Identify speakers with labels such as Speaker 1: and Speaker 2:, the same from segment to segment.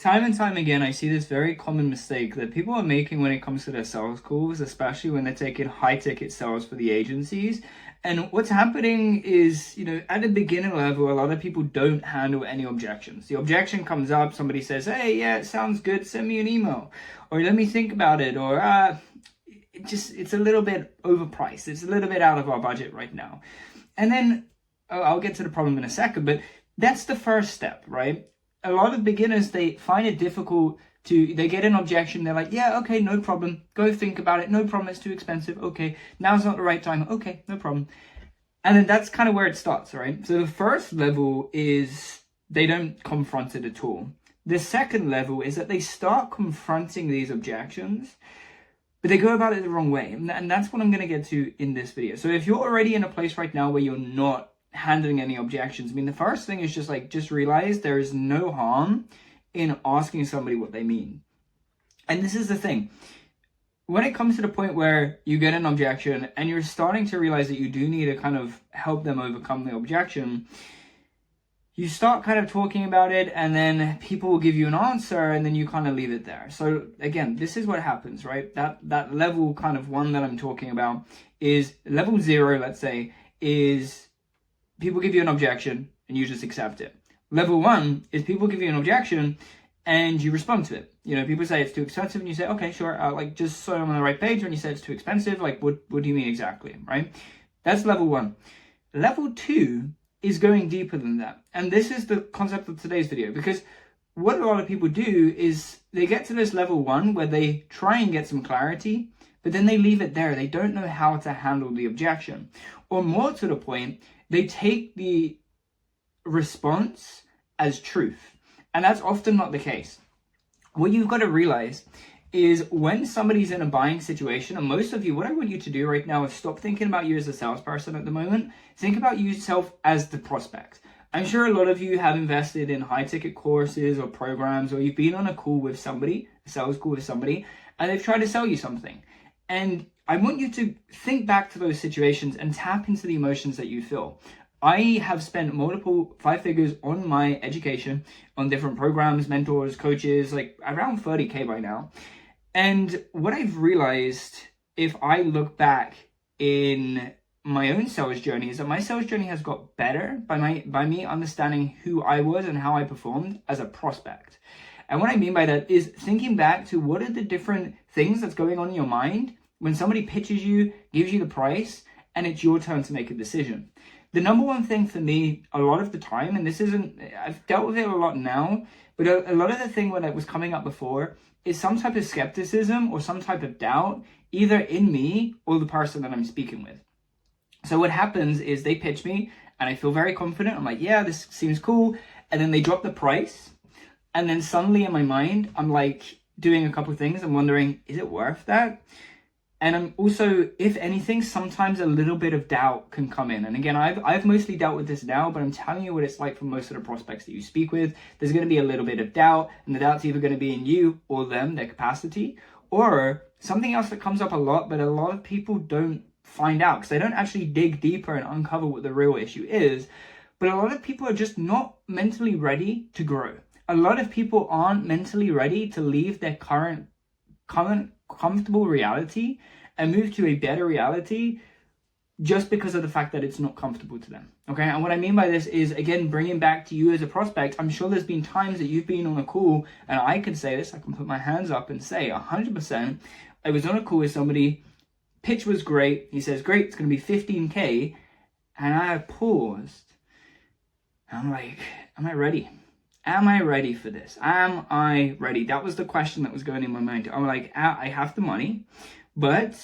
Speaker 1: time and time again, I see this very common mistake that people are making when it comes to their sales calls, especially when they're taking high ticket sales for the agencies. And what's happening is, at the beginner level, a lot of people don't handle any objections. The objection comes up, somebody says, hey, yeah, it sounds good, send me an email. Or let me think about it. Or it's a little bit overpriced. It's a little bit out of our budget right now. And then I'll get to the problem in a second, but that's the first step, right? A lot of beginners, they find it difficult they get an objection. They're like, yeah, okay, no problem. Go think about it. No problem. It's too expensive. Okay. Now's not the right time. Okay, no problem. And then that's kind of where it starts, right? So the first level is they don't confront it at all. The second level is that they start confronting these objections, but they go about it the wrong way. And that's what I'm going to get to in this video. So if you're already in a place right now where you're not handling any objections, the first thing is just realize there is no harm in asking somebody what they mean. And this is the thing. When it comes to the point where you get an objection and you're starting to realize that you do need to kind of help them overcome the objection, you start kind of talking about it, and then people will give you an answer, and then you kind of leave it there. So again, this is what happens, right? That level kind of one that I'm talking about is level 0, let's say, is people give you an objection and you just accept it. Level 1 is people give you an objection and you respond to it. People say it's too expensive and you say, okay, sure, just so I'm on the right page. When you say it's too expensive, what do you mean exactly, right? That's level 1. Level 2 is going deeper than that. And this is the concept of today's video, because what a lot of people do is they get to this level 1 where they try and get some clarity, but then they leave it there. They don't know how to handle the objection. Or more to the point, they take the response as truth. And that's often not the case. What you've got to realize is when somebody's in a buying situation, and most of you, what I want you to do right now is stop thinking about you as a salesperson at the moment. Think about yourself as the prospect. I'm sure a lot of you have invested in high ticket courses or programs, or you've been on a call with somebody, a sales call with somebody, and they've tried to sell you something. And I want you to think back to those situations and tap into the emotions that you feel. I have spent multiple 5 figures on my education, on different programs, mentors, coaches, like around 30K by now. And what I've realized, if I look back in my own sales journey, is that my sales journey has got better by me understanding who I was and how I performed as a prospect. And what I mean by that is thinking back to what are the different things that's going on in your mind when somebody pitches you, gives you the price, and it's your turn to make a decision. The number one thing for me a lot of the time, and I've dealt with it a lot now, but a lot of the thing when it was coming up before is some type of skepticism or some type of doubt, either in me or the person that I'm speaking with. So what happens is they pitch me and I feel very confident. I'm like, yeah, this seems cool. And then they drop the price. And then suddenly in my mind, I'm like doing a couple of things. I'm wondering, is it worth that? And I'm also, if anything, sometimes a little bit of doubt can come in. And again, I've mostly dealt with this now, but I'm telling you what it's like for most of the prospects that you speak with. There's going to be a little bit of doubt, and the doubt's either going to be in you or them, their capacity, or something else that comes up a lot, but a lot of people don't find out because they don't actually dig deeper and uncover what the real issue is. But a lot of people are just not mentally ready to grow. A lot of people aren't mentally ready to leave their current comfortable reality and move to a better reality just because of the fact that it's not comfortable to them. Okay, and what I mean by this is, again, bringing back to you as a prospect, I'm sure there's been times that you've been on a call, and I can say this, I can put my hands up and say 100%, I was on a call with somebody, pitch was great, he says, great, it's going to be 15K, and I paused, and I'm like, am I ready? Am I ready for this? Am I ready? That was the question that was going in my mind. I'm like, I have the money, but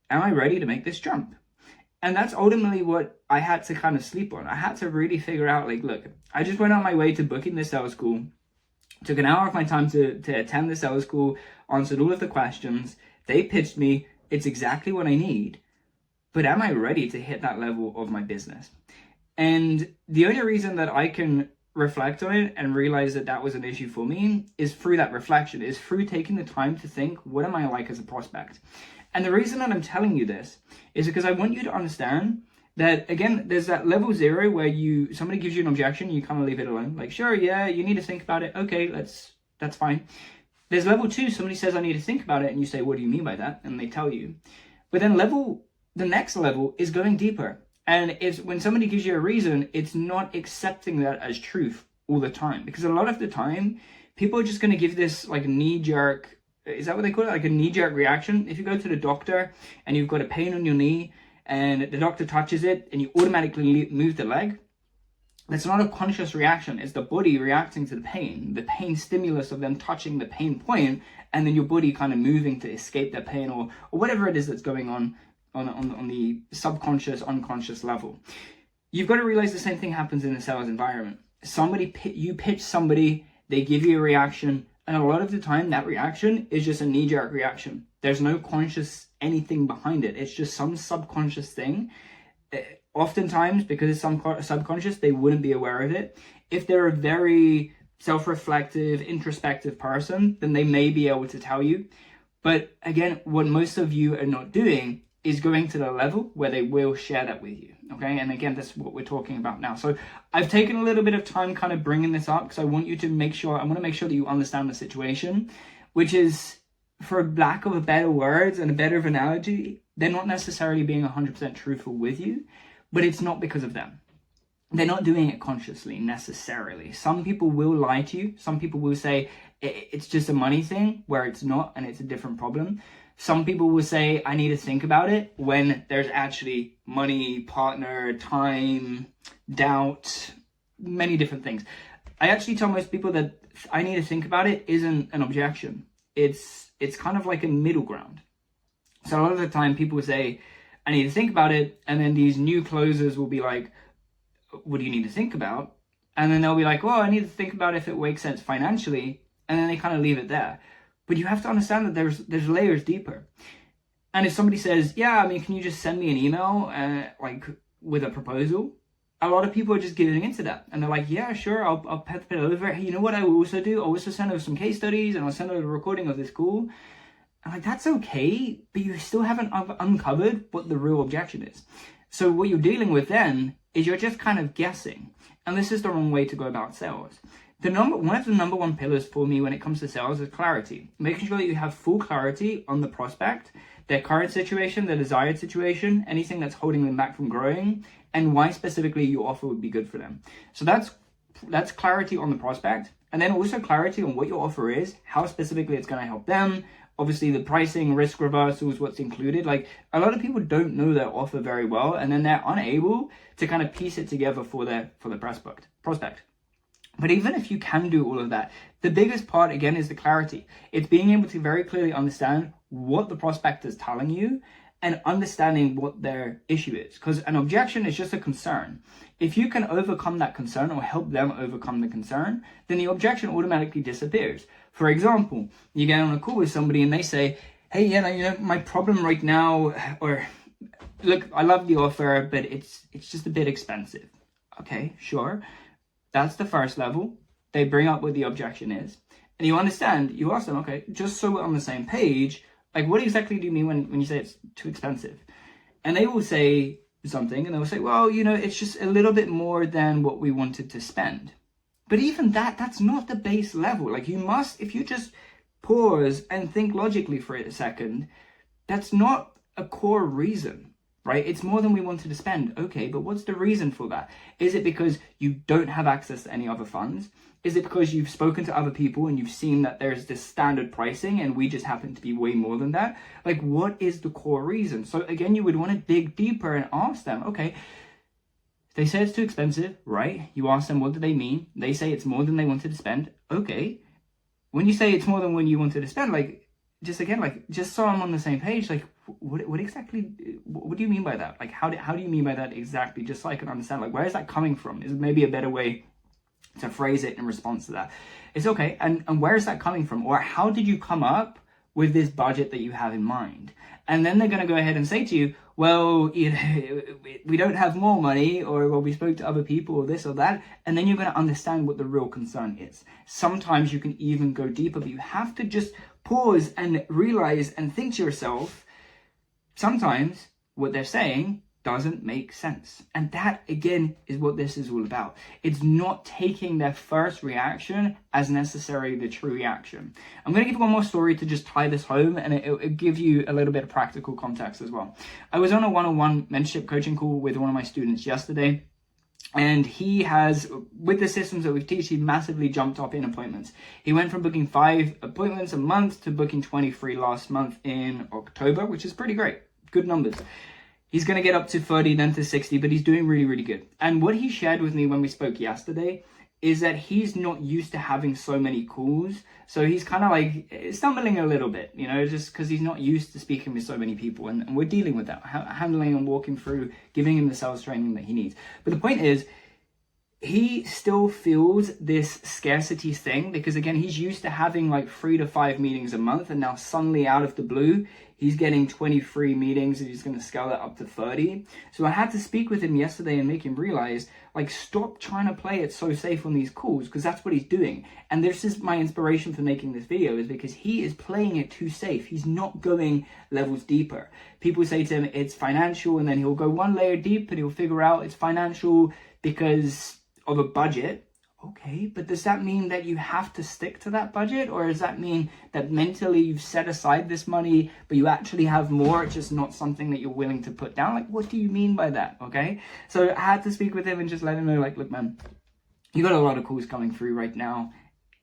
Speaker 1: am I ready to make this jump? And that's ultimately what I had to kind of sleep on. I had to really figure out, like, look, I just went on my way to booking the sales school, took an hour of my time to attend the sales school, answered all of the questions. They pitched me. It's exactly what I need. But am I ready to hit that level of my business? And the only reason that I can reflect on it and realize that that was an issue for me is through that reflection, is through taking the time to think, what am I like as a prospect? And the reason that I'm telling you this is because I want you to understand that, again, there's that level 0 where somebody gives you an objection, you kind of leave it alone. Like, sure, yeah, you need to think about it. Okay, let's That's fine. There's level 2, somebody says, I need to think about it, and you say, what do you mean by that? And they tell you. But then the next level is going deeper. And it's when somebody gives you a reason, it's not accepting that as truth all the time. Because a lot of the time, people are just going to give this like knee-jerk, is that what they call it? Like a knee-jerk reaction. If you go to the doctor and you've got a pain on your knee and the doctor touches it and you automatically move the leg, that's not a conscious reaction. It's the body reacting to the pain stimulus of them touching the pain point, and then your body kind of moving to escape that pain or whatever it is that's going on the subconscious, unconscious level. You've got to realize the same thing happens in the sales environment. You pitch somebody, they give you a reaction, and a lot of the time that reaction is just a knee-jerk reaction. There's no conscious anything behind it. It's just some subconscious thing. Oftentimes, because it's subconscious, they wouldn't be aware of it. If they're a very self-reflective, introspective person, then they may be able to tell you. But again, what most of you are not doing is going to the level where they will share that with you, okay? And again, that's what we're talking about now. So I've taken a little bit of time kind of bringing this up because I want to make sure that you understand the situation, which is, for lack of a better words and a better analogy, they're not necessarily being 100% truthful with you, but it's not because of them. They're not doing it consciously necessarily. Some people will lie to you. Some people will say it's just a money thing where it's not, and it's a different problem. Some people will say, I need to think about it, when there's actually money, partner, time, doubt, many different things. I actually tell most people that I need to think about it isn't an objection. It's kind of like a middle ground. So a lot of the time people will say, I need to think about it, and then these new closers will be like, what do you need to think about? And then they'll be like, well, I need to think about if it makes sense financially, and then they kind of leave it there. But you have to understand that there's layers deeper. And if somebody says, yeah, I mean, can you just send me an email like with a proposal? A lot of people are just giving into that. And they're like, yeah, sure, I'll put it over. Hey, you know what I will also do? I'll also send over some case studies, and I'll send over a recording of this call. And like, that's okay, but you still haven't uncovered what the real objection is. So what you're dealing with then is you're just kind of guessing. And this is the wrong way to go about sales. One of the number one pillars for me when it comes to sales is clarity. Making sure that you have full clarity on the prospect, their current situation, their desired situation, anything that's holding them back from growing, and why specifically your offer would be good for them. So that's clarity on the prospect, and then also clarity on what your offer is, how specifically it's going to help them. Obviously, the pricing, risk reversals, what's included. Like, a lot of people don't know their offer very well, and then they're unable to kind of piece it together for the prospect. But even if you can do all of that, the biggest part, again, is the clarity. It's being able to very clearly understand what the prospect is telling you and understanding what their issue is. Because an objection is just a concern. If you can overcome that concern or help them overcome the concern, then the objection automatically disappears. For example, you get on a call with somebody and they say, hey, my problem right now, or look, I love the offer, but it's just a bit expensive. Okay, sure. That's the first level. They bring up what the objection is. And you understand, you ask them, okay, just so we're on the same page, like, what exactly do you mean when you say it's too expensive? And they will say something, and they will say, well, it's just a little bit more than what we wanted to spend. But even that's not the base level. Like, if you just pause and think logically for a second, that's not a core reason, right? It's more than we wanted to spend. Okay, but what's the reason for that? Is it because you don't have access to any other funds? Is it because you've spoken to other people and you've seen that there's this standard pricing and we just happen to be way more than that? Like, what is the core reason? So again, you would want to dig deeper and ask them, okay, they say it's too expensive, right? You ask them, what do they mean? They say it's more than they wanted to spend. Okay. When you say it's more than when you wanted to spend, just so I'm on the same page, what exactly, what do you mean by that? Like, how do you mean by that exactly? Just so I can understand, where is that coming from? Is maybe a better way to phrase it in response to that. It's okay. And where is that coming from? Or how did you come up with this budget that you have in mind? And then they're going to go ahead and say to you, well, we don't have more money, or well, we spoke to other people, or this or that. And then you're going to understand what the real concern is. Sometimes you can even go deeper, but you have to just pause and realize and think to yourself, sometimes what they're saying doesn't make sense. And that, again, is what this is all about. It's not taking their first reaction as necessarily the true reaction. I'm going to give one more story to just tie this home, and it'll give you a little bit of practical context as well. I was on a one-on-one mentorship coaching call with one of my students yesterday, and he has, with the systems that we've teach, he massively jumped up in appointments. He went from booking 5 appointments a month to booking 23 last month in October, which is pretty great. Good numbers. He's going to get up to 30, then to 60, but he's doing really, really good. And what he shared with me when we spoke yesterday is that he's not used to having so many calls. So he's kind of like stumbling a little bit, you know, just because he's not used to speaking with so many people. And we're dealing with that, handling and walking through, giving him the sales training that he needs. But the point is, he still feels this scarcity thing because, again, he's used to having like 3 to 5 meetings a month, and now suddenly out of the blue, he's getting 23 meetings and he's going to scale that up to 30. So I had to speak with him yesterday and make him realize, like, stop trying to play it so safe on these calls, because that's what he's doing. And this is my inspiration for making this video, is because he is playing it too safe. He's not going levels deeper. People say to him, it's financial, and then he'll go one layer deep and he'll figure out it's financial because of a budget. Okay, but does that mean that you have to stick to that budget? Or does that mean that mentally you've set aside this money, but you actually have more, it's just not something that you're willing to put down? Like, what do you mean by that? Okay, so I had to speak with him and just let him know, like, look, man, you got a lot of calls coming through right now.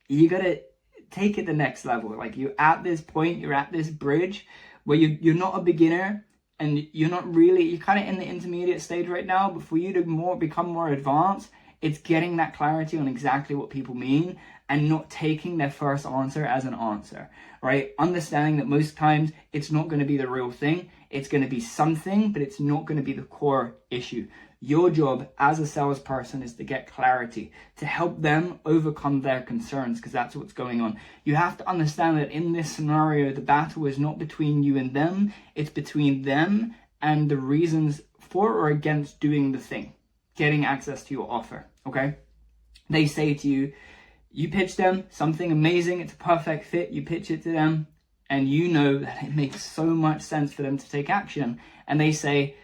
Speaker 1: You got to take it the next level. Like, you're at this point, you're at this bridge where you're not a beginner, and you're kind of in the intermediate stage right now, but for you to become more advanced, it's getting that clarity on exactly what people mean and not taking their first answer as an answer, right? Understanding that most times it's not going to be the real thing. It's going to be something, but it's not going to be the core issue. Your job as a salesperson is to get clarity, to help them overcome their concerns, because that's what's going on. You have to understand that in this scenario, the battle is not between you and them. It's between them and the reasons for or against doing the thing, getting access to your offer, okay? They say to you, you pitch them something amazing, it's a perfect fit, you pitch it to them, and you know that it makes so much sense for them to take action. And they say,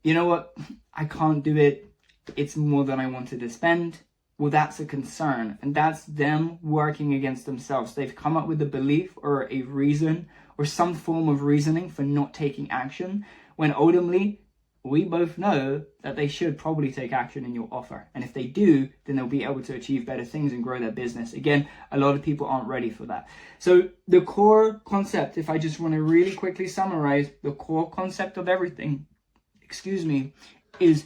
Speaker 1: you know what, I can't do it, it's more than I wanted to spend. Well, that's a concern, and that's them working against themselves. They've come up with a belief or a reason or some form of reasoning for not taking action, when ultimately, we both know that they should probably take action in your offer. And if they do, then they'll be able to achieve better things and grow their business. Again, a lot of people aren't ready for that. So the core concept, if I just want to really quickly summarize, the core concept of everything, is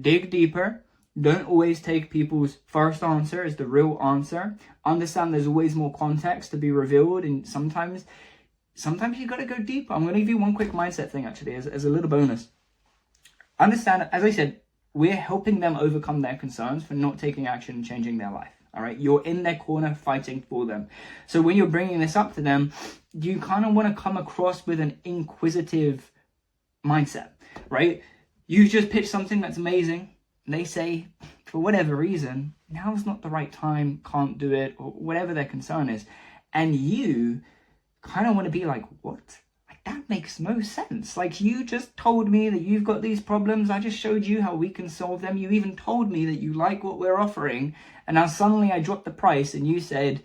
Speaker 1: dig deeper. Don't always take people's first answer as the real answer. Understand there's always more context to be revealed, and sometimes you got to go deeper. I'm going to give you one quick mindset thing, actually, as a little bonus. Understand, as I said, we're helping them overcome their concerns for not taking action and changing their life. All right, you're in their corner fighting for them. So when you're bringing this up to them, you kind of want to come across with an inquisitive mindset, right? You just pitch something that's amazing, and they say, for whatever reason, now's not the right time, can't do it, or whatever their concern is. And you kind of want to be like, what? That makes no sense. Like, you just told me that you've got these problems. I just showed you how we can solve them. You even told me that you like what we're offering. And now suddenly I dropped the price and you said,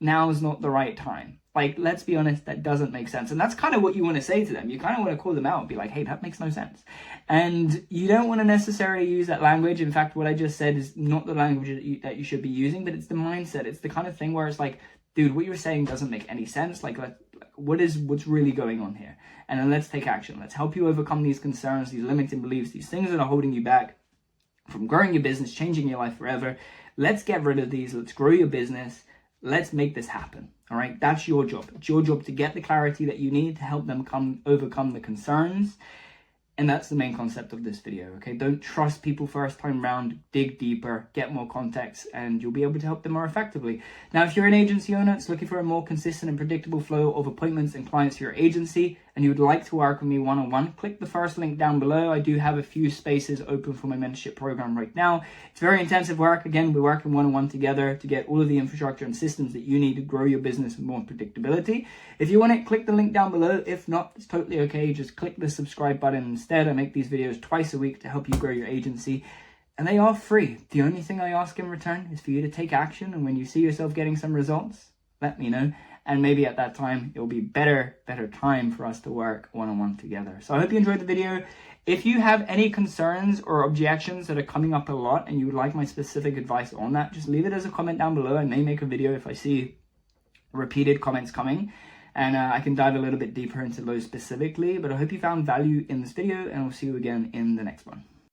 Speaker 1: now is not the right time. Like, let's be honest, that doesn't make sense. And that's kind of what you want to say to them. You kind of want to call them out and be like, hey, that makes no sense. And you don't want to necessarily use that language. In fact, what I just said is not the language that you should be using, but it's the mindset. It's the kind of thing where it's like, dude, what you're saying doesn't make any sense. Like, what's really going on here? And then let's take action. Let's help you overcome these concerns, these limiting beliefs, these things that are holding you back from growing your business, changing your life forever. Let's get rid of these. Let's grow your business. Let's make this happen. All right. That's your job. It's your job to get the clarity that you need to help them overcome the concerns. And that's the main concept of this video, okay? Don't trust people first time round, dig deeper, get more context, and you'll be able to help them more effectively. Now, if you're an agency owner that's looking for a more consistent and predictable flow of appointments and clients for your agency, and you would like to work with me one-on-one, click the first link down below. I do have a few spaces open for my mentorship program right now. It's very intensive work. Again, we're working one-on-one together to get all of the infrastructure and systems that you need to grow your business with more predictability. If you want it, click the link down below. If not, it's totally okay. Just click the subscribe button instead. I make these videos twice a week to help you grow your agency, and they are free. The only thing I ask in return is for you to take action, and when you see yourself getting some results, let me know. And maybe at that time, it'll be better time for us to work one-on-one together. So I hope you enjoyed the video. If you have any concerns or objections that are coming up a lot and you would like my specific advice on that, just leave it as a comment down below. I may make a video if I see repeated comments coming, and I can dive a little bit deeper into those specifically. But I hope you found value in this video, and I'll see you again in the next one.